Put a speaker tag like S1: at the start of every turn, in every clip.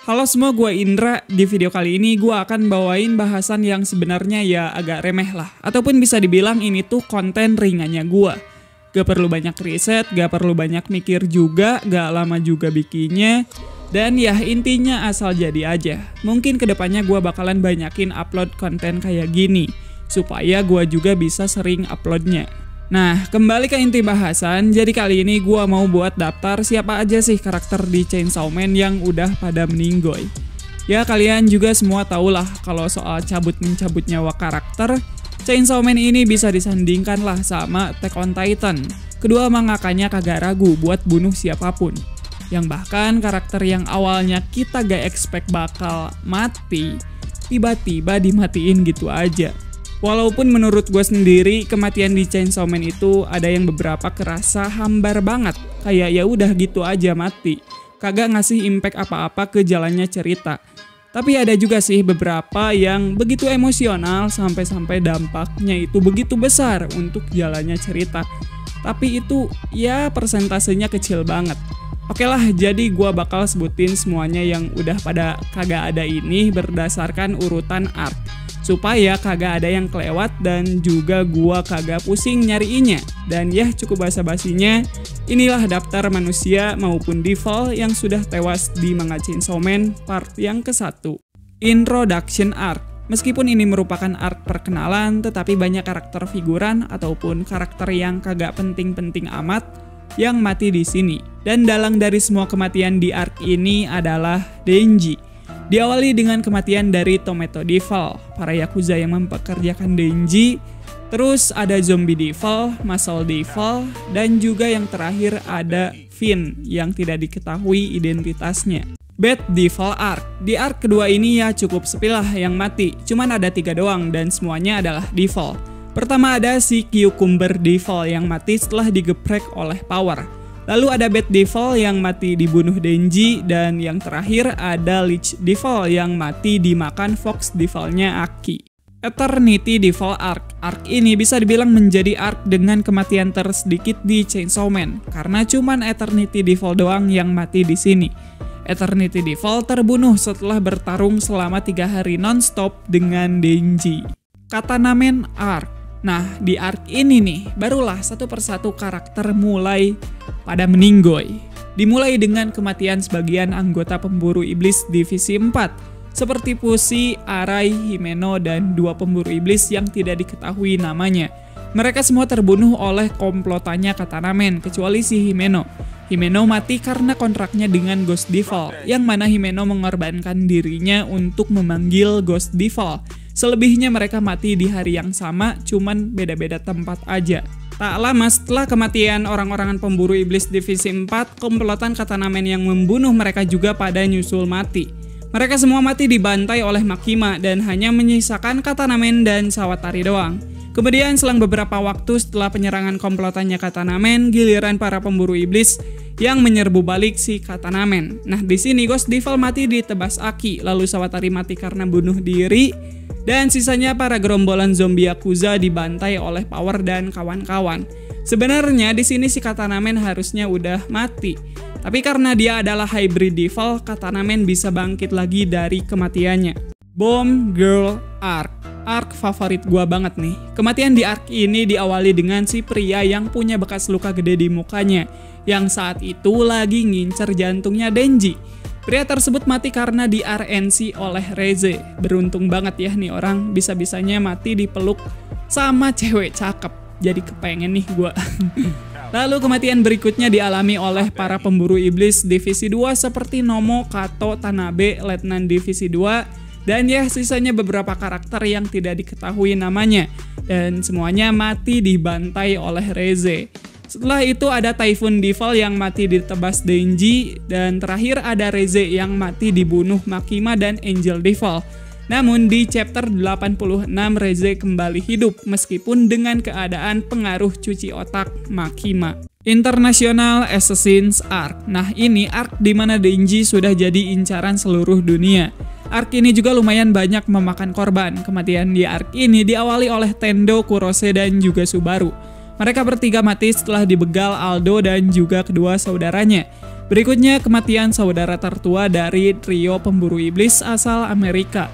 S1: Halo semua, gue Indra. Di video kali ini gue akan bawain bahasan yang sebenarnya ya agak remeh lah. Ataupun bisa dibilang ini tuh konten ringannya gue. Gak perlu banyak riset, gak perlu banyak mikir juga, gak lama juga bikinnya. Dan ya intinya asal jadi aja. Mungkin kedepannya gue bakalan banyakin upload konten kayak gini. Supaya gue juga bisa sering uploadnya. Nah, kembali ke inti bahasan, jadi kali ini gue mau buat daftar siapa aja sih karakter di Chainsaw Man yang udah pada meninggoy. Ya kalian juga semua tahulah kalau soal cabut-mencabut nyawa karakter, Chainsaw Man ini bisa disandingkan lah sama Attack on Titan. Kedua mangakanya kagak ragu buat bunuh siapapun. Yang bahkan karakter yang awalnya kita gak expect bakal mati, tiba-tiba dimatiin gitu aja. Walaupun menurut gue sendiri kematian di Chainsaw Man itu ada yang beberapa kerasa hambar banget, kayak ya udah gitu aja mati, kagak ngasih impact apa-apa ke jalannya cerita. Tapi ada juga sih beberapa yang begitu emosional sampai-sampai dampaknya itu begitu besar untuk jalannya cerita. Tapi itu ya persentasenya kecil banget. Oke lah, jadi gue bakal sebutin semuanya yang udah pada kagak ada ini berdasarkan urutan arc. Supaya kagak ada yang kelewat dan juga gua kagak pusing nyariinnya. Dan ya cukup basa-basinya, inilah daftar manusia maupun Devil yang sudah tewas di manga Chainsaw Man part yang ke-1. Introduction Arc. Meskipun ini merupakan arc perkenalan, tetapi banyak karakter figuran ataupun karakter yang kagak penting-penting amat yang mati di sini. Dan dalang dari semua kematian di arc ini adalah Denji. Diawali dengan kematian dari Tomato Devil, para Yakuza yang mempekerjakan Denji. Terus ada Zombie Devil, Muscle Devil, dan juga yang terakhir ada Finn yang tidak diketahui identitasnya. Bad Devil Arc. Di arc kedua ini ya cukup sepi lah yang mati, cuman ada 3 doang dan semuanya adalah Devil. Pertama ada si Cucumber Devil yang mati setelah digeprek oleh Power. Lalu ada Bad Devil yang mati dibunuh Denji, dan yang terakhir ada Lich Devil yang mati dimakan Fox Devil-nya Aki. Eternity Devil Arc. Arc ini bisa dibilang menjadi arc dengan kematian tersedikit di Chainsaw Man, karena cuman Eternity Devil doang yang mati di sini. Eternity Devil terbunuh setelah bertarung selama 3 hari non-stop dengan Denji. Katana Man Arc. Nah, di arc ini nih, barulah satu persatu karakter mulai pada meninggoy. Dimulai dengan kematian sebagian anggota pemburu iblis divisi 4, seperti Pussy, Arai, Himeno, dan 2 pemburu iblis yang tidak diketahui namanya. Mereka semua terbunuh oleh komplotannya Katana Man, kecuali si Himeno. Himeno mati karena kontraknya dengan Ghost Devil, yang mana Himeno mengorbankan dirinya untuk memanggil Ghost Devil. Selebihnya mereka mati di hari yang sama, cuman beda-beda tempat aja. Tak lama setelah kematian orang-orangan pemburu iblis divisi 4, komplotan Katana Man yang membunuh mereka juga pada nyusul mati. Mereka semua mati dibantai oleh Makima dan hanya menyisakan Katana Man dan Sawatari doang. Kemudian selang beberapa waktu setelah penyerangan komplotannya Katana Man, giliran para pemburu iblis yang menyerbu balik si Katana Man. Nah, di sini Ghost Devil mati ditebas Aki, lalu Sawatari mati karena bunuh diri. Dan sisanya para gerombolan zombie Yakuza dibantai oleh Power dan kawan-kawan. Sebenarnya di sini si Katana Man harusnya udah mati. Tapi karena dia adalah hybrid devil, Katana Man bisa bangkit lagi dari kematiannya. Bomb Girl Arc. Arc favorit gua banget nih. Kematian di arc ini diawali dengan si pria yang punya bekas luka gede di mukanya, yang saat itu lagi ngincer jantungnya Denji. Pria tersebut mati karena di RNC oleh Reze. Beruntung banget ya nih orang, bisa-bisanya mati dipeluk sama cewek cakep. Jadi kepengen nih gua. Lalu kematian berikutnya dialami oleh para pemburu iblis divisi 2 seperti Nomo, Kato, Tanabe, Letnan divisi 2, dan ya sisanya beberapa karakter yang tidak diketahui namanya. Dan semuanya mati dibantai oleh Reze. Setelah itu ada Typhoon Devil yang mati ditebas Denji, dan terakhir ada Reze yang mati dibunuh Makima dan Angel Devil. Namun di chapter 86 Reze kembali hidup meskipun dengan keadaan pengaruh cuci otak Makima. International Assassins Arc. Nah, ini arc di mana Denji sudah jadi incaran seluruh dunia. Arc ini juga lumayan banyak memakan korban. Kematian di arc ini diawali oleh Tendo, Kurose, dan juga Subaru. Mereka bertiga mati setelah dibegal Aldo dan juga kedua saudaranya. Berikutnya kematian saudara tertua dari trio pemburu iblis asal Amerika.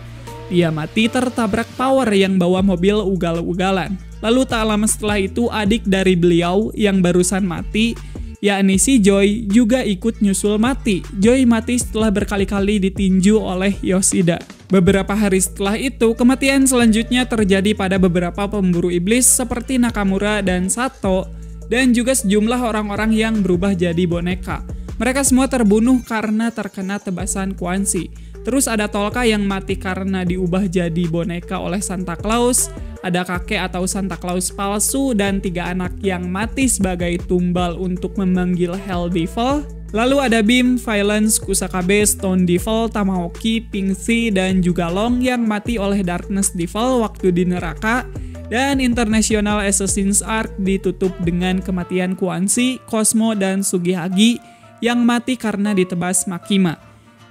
S1: Dia mati tertabrak Power yang bawa mobil ugal-ugalan. Lalu tak lama setelah itu adik dari beliau yang barusan mati, yakni si Joy, juga ikut nyusul mati. Joy mati setelah berkali-kali ditinju oleh Yoshida. Beberapa hari setelah itu, kematian selanjutnya terjadi pada beberapa pemburu iblis seperti Nakamura dan Sato, dan juga sejumlah orang-orang yang berubah jadi boneka. Mereka semua terbunuh karena terkena tebasan Quan Chi. Terus ada Tolka yang mati karena diubah jadi boneka oleh Santa Claus, ada kakek atau Santa Claus palsu, dan 3 anak yang mati sebagai tumbal untuk memanggil Hell Devil. Lalu ada Beam, Violence, Kusakabe, Stone Devil, Tamahawk, Pingxi, dan juga Long yang mati oleh Darkness Devil waktu di neraka. Dan International Assassin's Arc ditutup dengan kematian Quan Chi, Cosmo, dan Sugihagi yang mati karena ditebas Makima.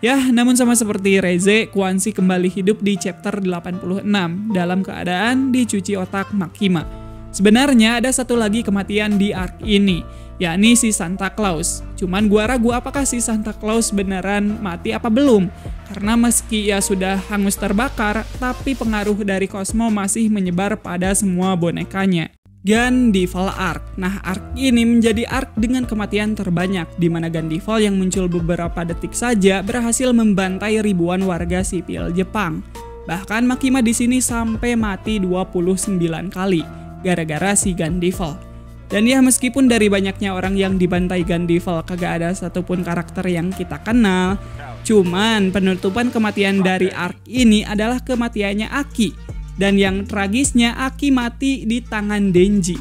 S1: Ya, namun sama seperti Reze, Quan Chi kembali hidup di chapter 86 dalam keadaan dicuci otak Makima. Sebenarnya ada satu lagi kematian di arc ini, yakni si Santa Claus. Cuman gua ragu apakah si Santa Claus beneran mati apa belum. Karena meski ia sudah hangus terbakar, tapi pengaruh dari Cosmo masih menyebar pada semua bonekanya. Gandival Arc. Nah, arc ini menjadi arc dengan kematian terbanyak, di mana Gandival yang muncul beberapa detik saja berhasil membantai ribuan warga sipil Jepang. Bahkan Makima di sini sampai mati 29 kali gara-gara si Gandival. Dan ya, meskipun dari banyaknya orang yang dibantai Gandival kagak ada satupun karakter yang kita kenal, cuman penutupan kematian dari arc ini adalah kematiannya Aki. Dan yang tragisnya, Aki mati di tangan Denji.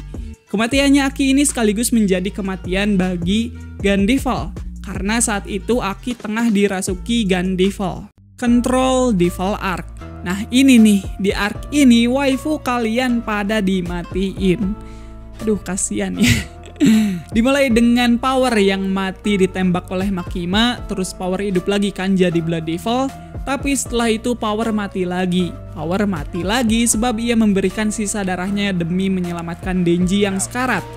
S1: Kematiannya Aki ini sekaligus menjadi kematian bagi Gandival, karena saat itu Aki tengah dirasuki Gandival. Control Devil Arc. Nah ini nih, di arc ini waifu kalian pada dimatiin. Aduh kasihan ya. Dimulai dengan Power yang mati ditembak oleh Makima, terus Power hidup lagi kan jadi Blood Devil. Tapi setelah itu Power mati lagi. Power mati lagi sebab ia memberikan sisa darahnya demi menyelamatkan Denji yang sekarat.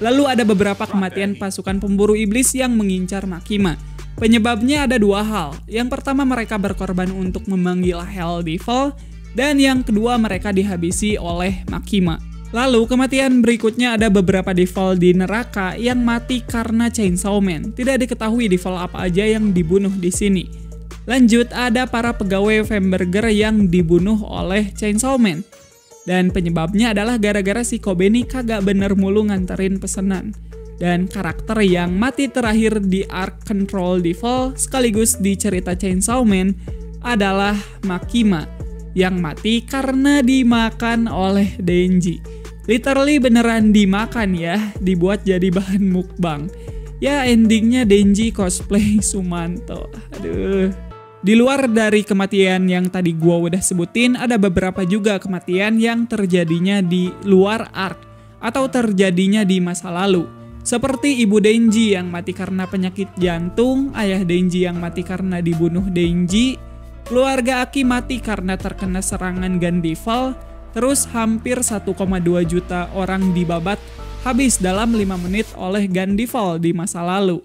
S1: Lalu ada beberapa kematian pasukan pemburu iblis yang mengincar Makima. Penyebabnya ada 2 hal. Yang pertama mereka berkorban untuk memanggil Hell Devil, dan yang kedua mereka dihabisi oleh Makima. Lalu kematian berikutnya ada beberapa devil di neraka yang mati karena Chainsaw Man. Tidak diketahui devil apa aja yang dibunuh di sini. Lanjut, ada para pegawai Famburger yang dibunuh oleh Chainsaw Man. Dan penyebabnya adalah gara-gara si Kobe ini kagak bener mulu nganterin pesanan. Dan karakter yang mati terakhir di arc Control Devil sekaligus di cerita Chainsaw Man adalah Makima, yang mati karena dimakan oleh Denji. Literally beneran dimakan ya, dibuat jadi bahan mukbang. Ya endingnya Denji cosplay Sumanto. Aduh. Di luar dari kematian yang tadi gua udah sebutin, ada beberapa juga kematian yang terjadinya di luar arc atau terjadinya di masa lalu. Seperti ibu Denji yang mati karena penyakit jantung, ayah Denji yang mati karena dibunuh Denji, keluarga Aki mati karena terkena serangan Gandival, terus hampir 1,2 juta orang dibabat habis dalam 5 menit oleh Gandival di masa lalu.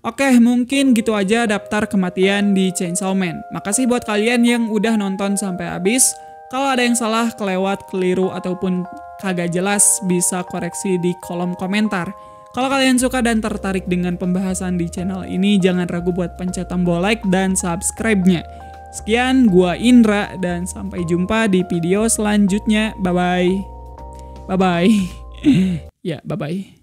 S1: Oke, mungkin gitu aja daftar kematian di Chainsaw Man. Makasih buat kalian yang udah nonton sampai habis. Kalau ada yang salah, kelewat, keliru, ataupun kagak jelas, bisa koreksi di kolom komentar. Kalau kalian suka dan tertarik dengan pembahasan di channel ini, jangan ragu buat pencet tombol like dan subscribe-nya. Sekian, gua Indra, dan sampai jumpa di video selanjutnya. Bye-bye. Bye-bye. Ya, bye-bye.